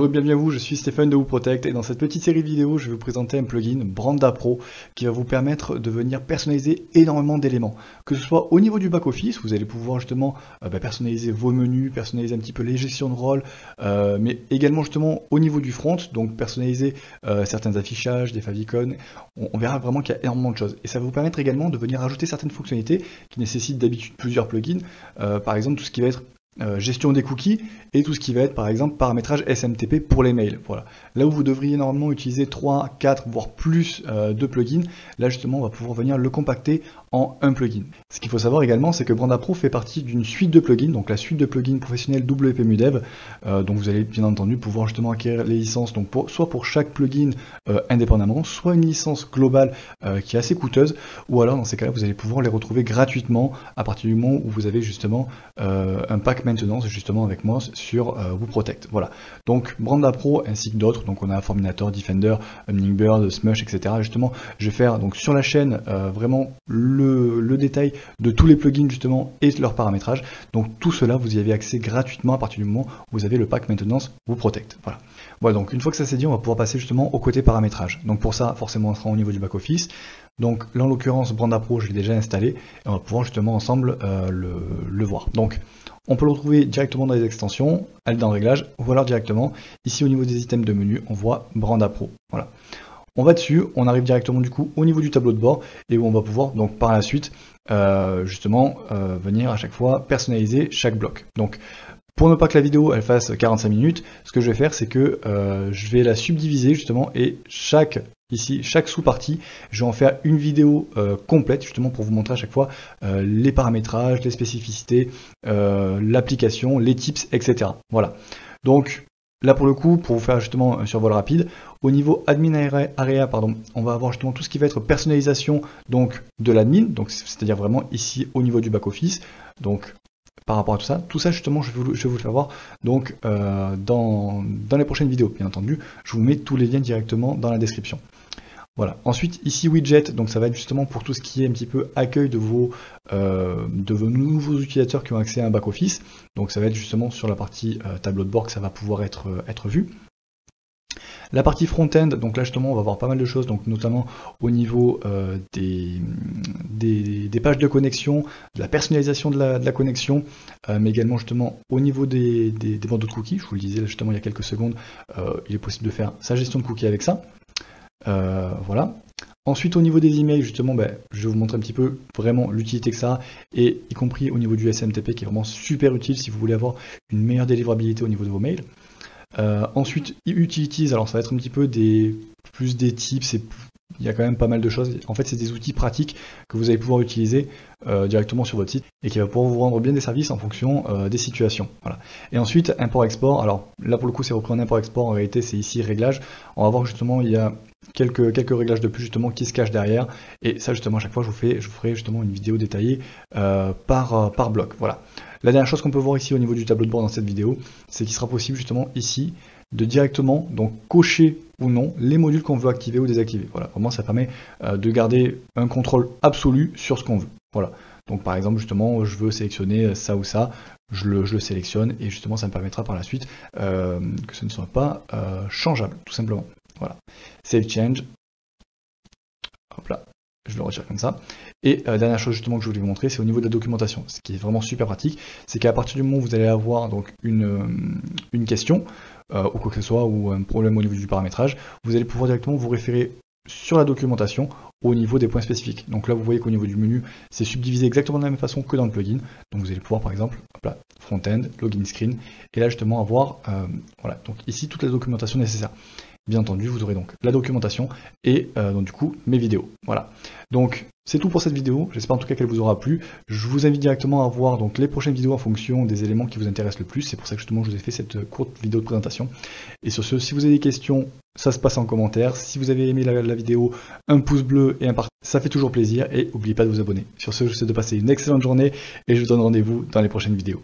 Bonjour et bienvenue à vous, je suis Stéphane de WooProtect et dans cette petite série vidéo, je vais vous présenter un plugin Branda Pro qui va vous permettre de venir personnaliser énormément d'éléments. Que ce soit au niveau du back-office, vous allez pouvoir justement personnaliser vos menus, personnaliser un petit peu les gestions de rôle, mais également justement au niveau du front, donc personnaliser certains affichages, des favicons. On verra vraiment qu'il y a énormément de choses. Et ça va vous permettre également de venir ajouter certaines fonctionnalités qui nécessitent d'habitude plusieurs plugins, par exemple tout ce qui va être gestion des cookies et tout ce qui va être par exemple paramétrage SMTP pour les mails. Voilà. Là où vous devriez normalement utiliser 3, 4 voire plus de plugins, là justement on va pouvoir venir le compacter en un plugin. Ce qu'il faut savoir également, c'est que Branda Pro fait partie d'une suite de plugins, donc la suite de plugins professionnels WPMU Dev, donc vous allez bien entendu pouvoir justement acquérir les licences, donc soit pour chaque plugin indépendamment, soit une licence globale qui est assez coûteuse, ou alors dans ces cas-là vous allez pouvoir les retrouver gratuitement à partir du moment où vous avez justement un pack maintenance justement avec moi sur WooProtect. Voilà. Donc Branda Pro ainsi que d'autres, donc on a Forminator, Defender, Hummingbird, Smush, etc. Justement, je vais faire donc sur la chaîne vraiment le détail de tous les plugins justement et leur paramétrage. Donc tout cela, vous y avez accès gratuitement à partir du moment où vous avez le pack maintenance WooProtect. Voilà. Voilà, donc une fois que ça c'est dit, on va pouvoir passer justement au côté paramétrage. Donc pour ça, forcément, on sera au niveau du back-office. Donc là, en l'occurrence, Branda Pro, je l'ai déjà installé et on va pouvoir justement ensemble le voir. Donc on peut le retrouver directement dans les extensions, aller dans Réglages, ou alors directement, ici au niveau des items de menu, on voit Branda Pro. Voilà. On va dessus, on arrive directement du coup au niveau du tableau de bord, et où on va pouvoir donc par la suite, justement, venir à chaque fois personnaliser chaque bloc. Donc, pour ne pas que la vidéo elle fasse 45 minutes, ce que je vais faire c'est que je vais la subdiviser justement et chaque sous-partie, je vais en faire une vidéo complète justement pour vous montrer à chaque fois les paramétrages, les spécificités, l'application, les tips, etc. Voilà. Donc là pour le coup, pour vous faire justement un survol rapide, au niveau admin area, on va avoir justement tout ce qui va être personnalisation donc de l'admin, donc c'est-à-dire vraiment ici au niveau du back-office. Donc par rapport à tout ça justement je vais vous le faire voir donc dans les prochaines vidéos. Bien entendu, je vous mets tous les liens directement dans la description. Voilà. Ensuite ici widget, donc ça va être justement pour tout ce qui est un petit peu accueil de vos nouveaux utilisateurs qui ont accès à un back office. Donc ça va être justement sur la partie tableau de bord que ça va pouvoir être vu. La partie front-end, donc là justement on va voir pas mal de choses, donc notamment au niveau des pages de connexion, de la personnalisation de la connexion, mais également justement au niveau des bandeaux de cookies. Je vous le disais là, justement il y a quelques secondes, il est possible de faire sa gestion de cookies avec ça. Voilà. Ensuite au niveau des emails, justement, je vais vous montrer un petit peu vraiment l'utilité que ça a, et y compris au niveau du SMTP qui est vraiment super utile si vous voulez avoir une meilleure délivrabilité au niveau de vos mails. Ensuite, Utilities, alors ça va être un petit peu plus des tips, il y a quand même pas mal de choses. En fait, c'est des outils pratiques que vous allez pouvoir utiliser directement sur votre site et qui va pouvoir vous rendre bien des services en fonction des situations. Voilà. Et ensuite, import-export, alors là pour le coup c'est repris en import-export, en réalité c'est ici réglage. On va voir justement, il y a quelques réglages de plus justement qui se cachent derrière, et ça justement à chaque fois je vous ferai justement une vidéo détaillée par bloc. Voilà. La dernière chose qu'on peut voir ici au niveau du tableau de bord dans cette vidéo, c'est qu'il sera possible justement ici de directement donc cocher ou non les modules qu'on veut activer ou désactiver. Voilà, vraiment ça permet de garder un contrôle absolu sur ce qu'on veut. Voilà. Donc par exemple justement je veux sélectionner ça ou ça, je le sélectionne et justement ça me permettra par la suite que ce ne soit pas changeable tout simplement. Voilà. Save change. Hop là. Je le retire comme ça. Et dernière chose justement que je voulais vous montrer, c'est au niveau de la documentation. Ce qui est vraiment super pratique, c'est qu'à partir du moment où vous allez avoir donc une question, ou quoi que ce soit, ou un problème au niveau du paramétrage, vous allez pouvoir directement vous référer sur la documentation au niveau des points spécifiques. Donc là vous voyez qu'au niveau du menu, c'est subdivisé exactement de la même façon que dans le plugin. Donc vous allez pouvoir par exemple, hop là, front-end, login screen, et là justement avoir, voilà, donc ici toute la documentation nécessaire. Bien entendu, vous aurez donc la documentation et donc du coup mes vidéos. Voilà. Donc c'est tout pour cette vidéo. J'espère en tout cas qu'elle vous aura plu. Je vous invite directement à voir donc les prochaines vidéos en fonction des éléments qui vous intéressent le plus. C'est pour ça que justement je vous ai fait cette courte vidéo de présentation. Et sur ce, si vous avez des questions, ça se passe en commentaire. Si vous avez aimé la vidéo, un pouce bleu et un partage, ça fait toujours plaisir. Et n'oubliez pas de vous abonner. Sur ce, je vous souhaite de passer une excellente journée et je vous donne rendez-vous dans les prochaines vidéos.